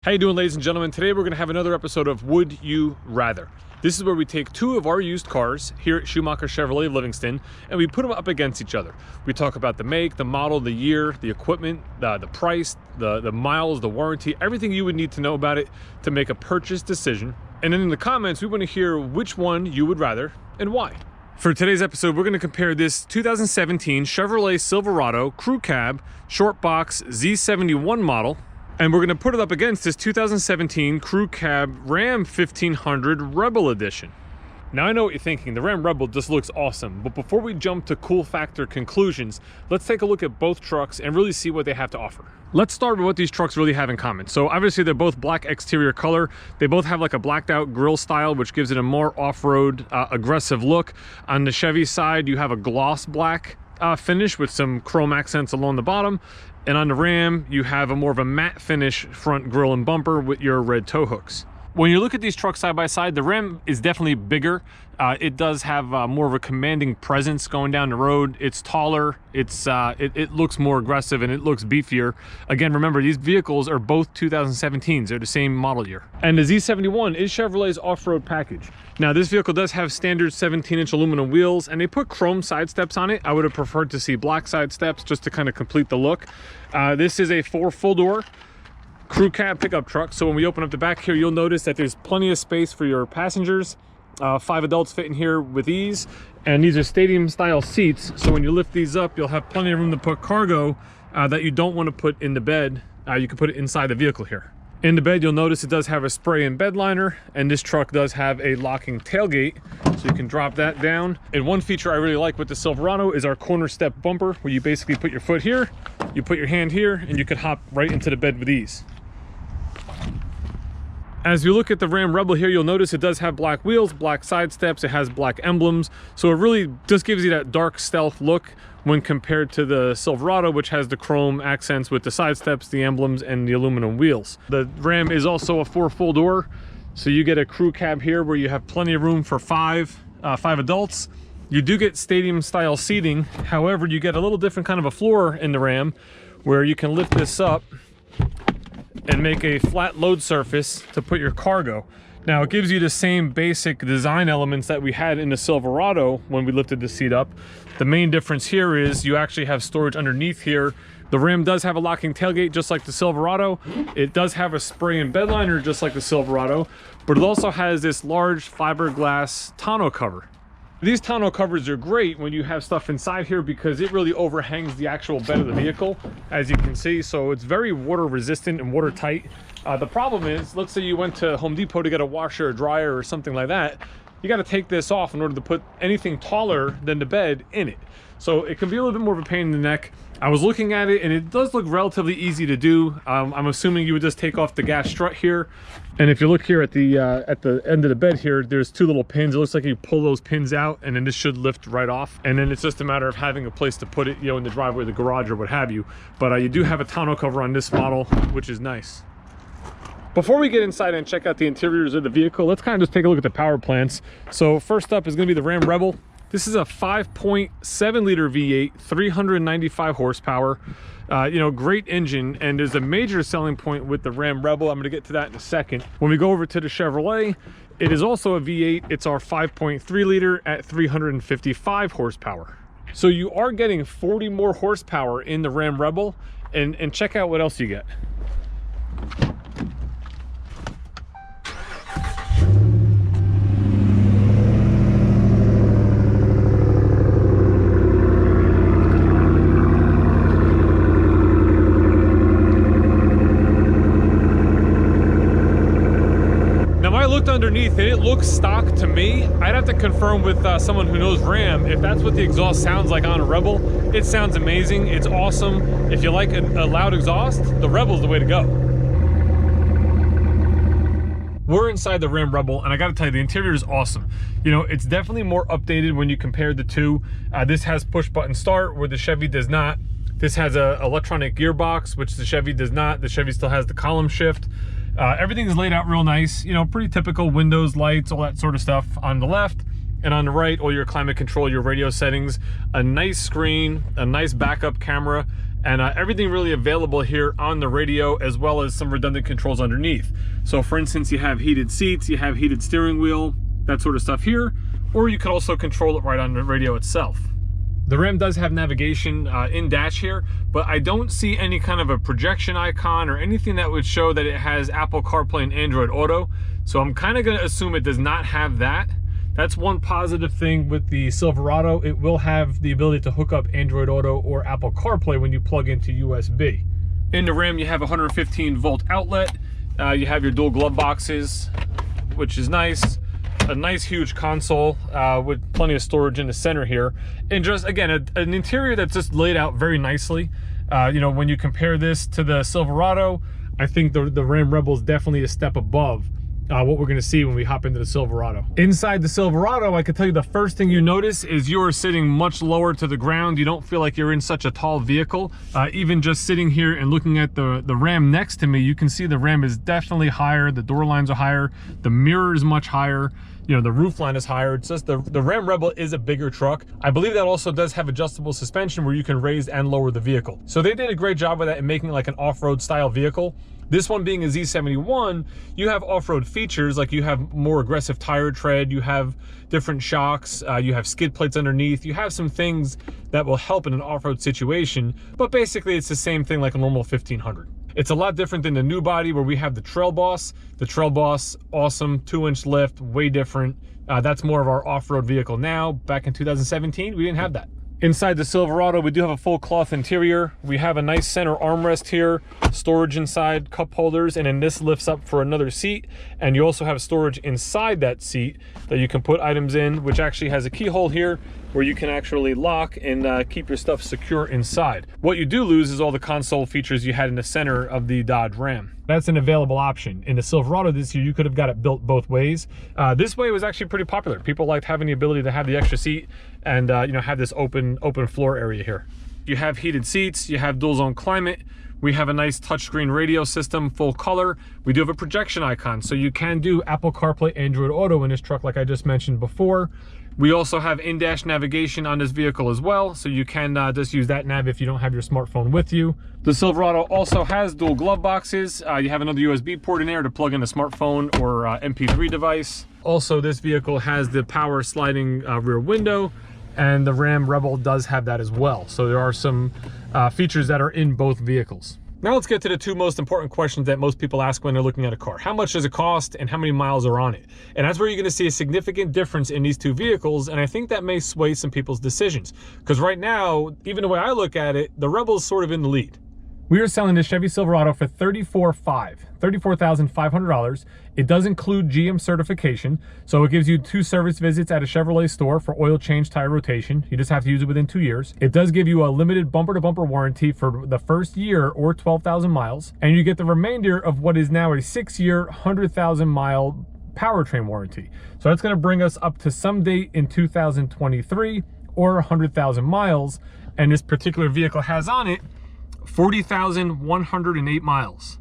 How you doing, ladies and gentlemen? Today we're going to have another episode of Would You Rather. This is where we take two of our used cars here at Schumacher Chevrolet of Livingston and we put them up against each other. We talk about the make, the model, the year, the equipment, the price, the miles, the warranty, everything you would need to know about it to make a purchase decision. And then in the comments, we want to hear which one you would rather and why. For today's episode, we're going to compare this 2017 Chevrolet Silverado Crew Cab Short Box Z71 model. And we're going to put it up against this 2017 Crew Cab Ram 1500 Rebel Edition. Now I know what you're thinking, the Ram Rebel just looks awesome, but before we jump to cool factor conclusions, let's take a look at both trucks and really see what they have to offer. Let's start with what these trucks really have in common. So obviously they're both black exterior color. They both have like a blacked out grille style, which gives it a more off-road aggressive look. On the Chevy side, you have a gloss black finish with some chrome accents along the bottom. And on the Ram, you have a more of a matte finish front grille and bumper with your red tow hooks. When you look at these trucks side by side, the Ram is definitely bigger. It does have more of a commanding presence going down the road. It's taller, it looks more aggressive, and it looks beefier. Again, remember, these vehicles are both 2017s. They're the same model year. And the Z71 is Chevrolet's off-road package. Now, this vehicle does have standard 17-inch aluminum wheels, and they put chrome side steps on it. I would have preferred to see black side steps just to kind of complete the look. This is a full-door crew cab pickup truck, so when we open up the back here, you'll notice that there's plenty of space for your passengers. 5 adults fit in here with ease, and these are stadium style seats, so when you lift these up, you'll have plenty of room to put cargo that you don't want to put in the bed. You can put it inside the vehicle here. In the bed, you'll notice it does have a spray-in bed liner, and this truck does have a locking tailgate, so you can drop that down. And one feature I really like with the Silverado is our corner step bumper, where you basically put your foot here, you put your hand here, and you can hop right into the bed with ease. As you look at the Ram Rebel here, you'll notice it does have black wheels, black side steps, it has black emblems, so it really just gives you that dark stealth look when compared to the Silverado, which has the chrome accents with the side steps, the emblems, and the aluminum wheels. The Ram is also a full door, so you get a crew cab here where you have plenty of room for five adults. You do get stadium style seating, however, you get a little different kind of a floor in the Ram where you can lift this up and make a flat load surface to put your cargo. Now, it gives you the same basic design elements that we had in the Silverado when we lifted the seat up. The main difference here is you actually have storage underneath here. The Ram does have a locking tailgate just like the Silverado. It does have a spray-in bed liner just like the Silverado, but it also has this large fiberglass tonneau cover. These tonneau covers are great when you have stuff inside here because it really overhangs the actual bed of the vehicle, as you can see, so it's very water resistant and watertight. The problem is, let's say you went to Home Depot to get a washer or dryer or something like that, you got to take this off in order to put anything taller than the bed in it. So it can be a little bit more of a pain in the neck. I was looking at it and it does look relatively easy to do. I'm assuming you would just take off the gas strut here. And if you look here at the end of the bed here, there's 2 little pins. It looks like you pull those pins out and then this should lift right off. And then it's just a matter of having a place to put it, you know, in the driveway, the garage, or what have you. But you do have a tonneau cover on this model, which is nice. Before we get inside and check out the interiors of the vehicle, let's kind of just take a look at the power plants. So first up is going to be the Ram Rebel. This is a 5.7 liter V8, 395 horsepower. You know, great engine, and there's a major selling point with the Ram Rebel. I'm going to get to that in a second. When we go over to the Chevrolet, it is also a V8. It's our 5.3 liter at 355 horsepower. So you are getting 40 more horsepower in the Ram Rebel, and check out what else you get. Underneath it looks stock to me. I'd have to confirm with someone who knows Ram if that's what the exhaust sounds like on a Rebel. It sounds amazing. It's awesome. If you like a loud exhaust, the Rebel's the way to go. We're inside the Ram Rebel, and I gotta tell you, the interior is awesome. You know, it's definitely more updated when you compare the two. This has push button start where the Chevy does not. This has a electronic gearbox, which the Chevy does not. The Chevy still has the column shift. Everything is laid out real nice, you know, pretty typical windows, lights, all that sort of stuff on the left. And on the right, all your climate control, your radio settings, a nice screen, a nice backup camera, and everything really available here on the radio, as well as some redundant controls underneath. So for instance, you have heated seats, you have heated steering wheel, that sort of stuff here, or you could also control it right on the radio itself. The Ram does have navigation in dash here, but I don't see any kind of a projection icon or anything that would show that it has Apple CarPlay and Android Auto. So I'm kind of going to assume it does not have that. That's one positive thing with the Silverado. It will have the ability to hook up Android Auto or Apple CarPlay when you plug into USB. In the Ram, you have a 115-volt outlet. You have your dual glove boxes, which is nice. A nice huge console with plenty of storage in the center here, and just again an interior that's just laid out very nicely. You know, when you compare this to the Silverado, I think the Ram Rebel is definitely a step above what we're going to see when we hop into the Silverado. Inside the Silverado, I can tell you the first thing you notice is you are sitting much lower to the ground. You don't feel like you're in such a tall vehicle. Even just sitting here and looking at the Ram next to me, you can see the Ram is definitely higher. The door lines are higher. The mirror is much higher. You know, the roof line is higher. It's just the Ram Rebel is a bigger truck. I believe that also does have adjustable suspension where you can raise and lower the vehicle. So they did a great job with that in making it like an off-road style vehicle. This one being a Z71, you have off-road features, like you have more aggressive tire tread, you have different shocks, you have skid plates underneath, you have some things that will help in an off-road situation, but basically it's the same thing like a normal 1500. It's a lot different than the new body where we have the Trail Boss. The Trail Boss, awesome, 2-inch lift, way different. That's more of our off-road vehicle now. Back in 2017, we didn't have that. Inside the Silverado, we do have a full cloth interior. We have a nice center armrest here, storage inside, cup holders, and then this lifts up for another seat. And you also have storage inside that seat that you can put items in, which actually has a keyhole here where you can actually lock and keep your stuff secure inside. What you do lose is all the console features you had in the center of the Dodge Ram. That's an available option. In the Silverado this year, you could have got it built both ways. This way was actually pretty popular. People liked having the ability to have the extra seat and you know, have this open floor area here. You have heated seats, you have dual zone climate. We have a nice touchscreen radio system, full color. We do have a projection icon, so you can do Apple CarPlay, Android Auto in this truck like I just mentioned before. We also have in-dash navigation on this vehicle as well, so you can just use that nav if you don't have your smartphone with you. The Silverado also has dual glove boxes. You have another USB port in there to plug in a smartphone or MP3 device. Also, this vehicle has the power sliding rear window, and the Ram Rebel does have that as well. So there are some features that are in both vehicles. Now let's get to the two most important questions that most people ask when they're looking at a car. How much does it cost and how many miles are on it? And that's where you're gonna see a significant difference in these two vehicles, and I think that may sway some people's decisions. Because right now, even the way I look at it, the Rebel's sort of in the lead. We are selling the Chevy Silverado for $34,500. It does include GM certification, so it gives you 2 service visits at a Chevrolet store for oil change, tire rotation. You just have to use it within 2 years. It does give you a limited bumper-to-bumper warranty for the first year or 12,000 miles, and you get the remainder of what is now a 6-year, 100,000-mile powertrain warranty. So that's going to bring us up to some date in 2023 or 100,000 miles, and this particular vehicle has on it 40,108 miles.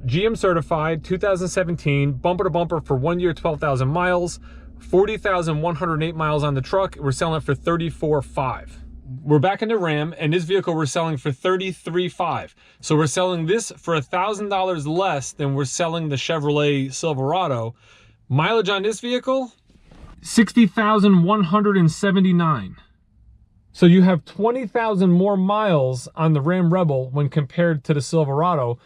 GM certified, 2017, bumper to bumper for 1 year, 12,000 miles, 40,108 miles on the truck. We're selling it for $34,500. We're back in the Ram, and this vehicle we're selling for $33,500. So we're selling this for $1,000 less than we're selling the Chevrolet Silverado. Mileage on this vehicle, 60,179. So you have 20,000 more miles on the Ram Rebel when compared to the Silverado,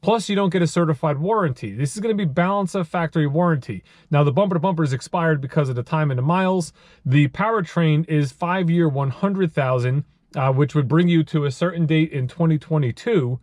plus you don't get a certified warranty. This is going to be balance of factory warranty. Now the bumper to bumper is expired because of the time and the miles. The powertrain is 5-year, 100,000, which would bring you to a certain date in 2022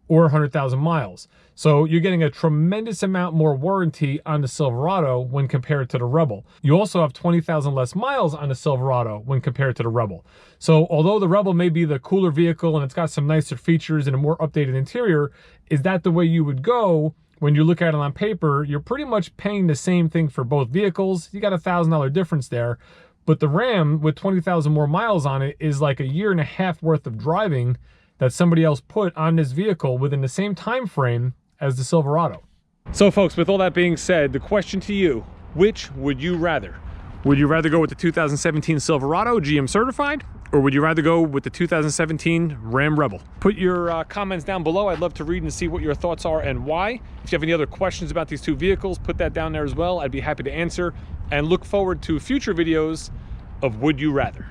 or 100,000 miles. So you're getting a tremendous amount more warranty on the Silverado when compared to the Rebel. You also have 20,000 less miles on the Silverado when compared to the Rebel. So although the Rebel may be the cooler vehicle and it's got some nicer features and a more updated interior, is that the way you would go when you look at it on paper? You're pretty much paying the same thing for both vehicles. You got a $1,000 difference there. But the Ram with 20,000 more miles on it is like a 1.5 years worth of driving that somebody else put on this vehicle within the same time frame as the Silverado. So folks, with all that being said, the question to you, which would you rather? Would you rather go with the 2017 Silverado GM certified, Or would you rather go with the 2017 Ram Rebel? Put your comments down below. I'd love to read and see what your thoughts are and why. If you have any other questions about these two vehicles, put that down there as well. I'd be happy to answer, and look forward to future videos of Would You Rather.